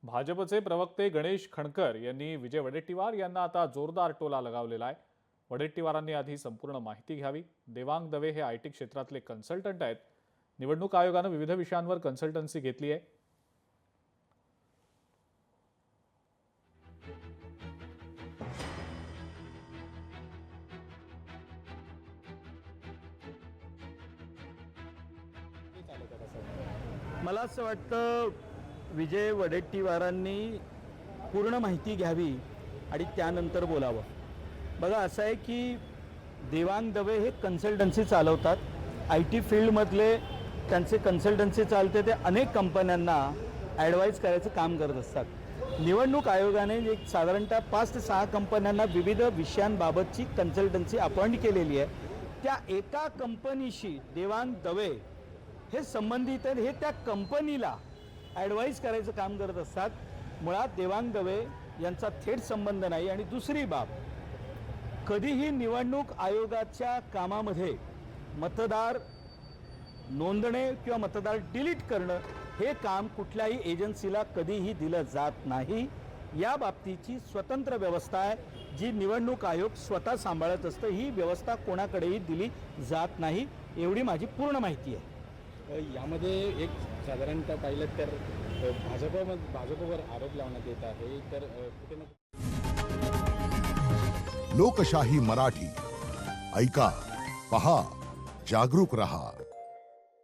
भाजपचे प्रवक्ते गणेश खणकर यांनी विजय वडेट्टीवार यांना आता जोरदार टोला लगावलेला आहे। वडेट्टीवारांनी आधी संपूर्ण माहिती घ्यावी। देवांग दवे हे आयटी क्षेत्रातले कन्सल्टंट आहेत। निवडणूक आयोगाने विविध विषयांवर कन्सल्टन्सी घेतली आहे। मला असं वाटतं विजय वडेट्टीवारांनी पूर्ण माहिती घ्यावी आणि त्यानंतर बोलावं। बघा असं आहे की देवांग दवे हे कन्सल्टन्सी चालवतात। IT फील्डमधले त्यांचे कन्सल्टन्सी चालते, ते अनेक कंपन्यांना ॲडवाईज करायचं काम करत असतात। निवडणूक आयोगाने एक साधारणतः 5 ते 6 कंपन्यांना विविध विषयांबाबतची कन्सल्टन्सी अपॉइंट केलेली आहे। त्या एका कंपनीशी देवांग दवे हे संबंधित आहेत, हे त्या कंपनीला ॲडवाईज करायचं काम करत असतात। मुळात देवांग दवे यांचा थेट संबंध नाही। आणि दुसरी बाब, कधीही निवडणूक आयोगाच्या कामामध्ये मतदार नोंदणे किंवा मतदार डिलीट करणं हे काम कुठल्याही एजन्सीला कधीही दिलं जात नाही। या बाबतीची स्वतंत्र व्यवस्था आहे, जी निवडणूक आयोग स्वतः सांभाळत असतं। ही व्यवस्था कोणाकडेही दिली जात नाही, एवढी माझी पूर्ण माहिती आहे। यामध्ये एक साधारणतः पाहिलं तर भाजपवर आरोप लावण्यात येत आहे, तर कुठे ना लोकशाही मराठी ऐका, पहा, जागरूक रहा।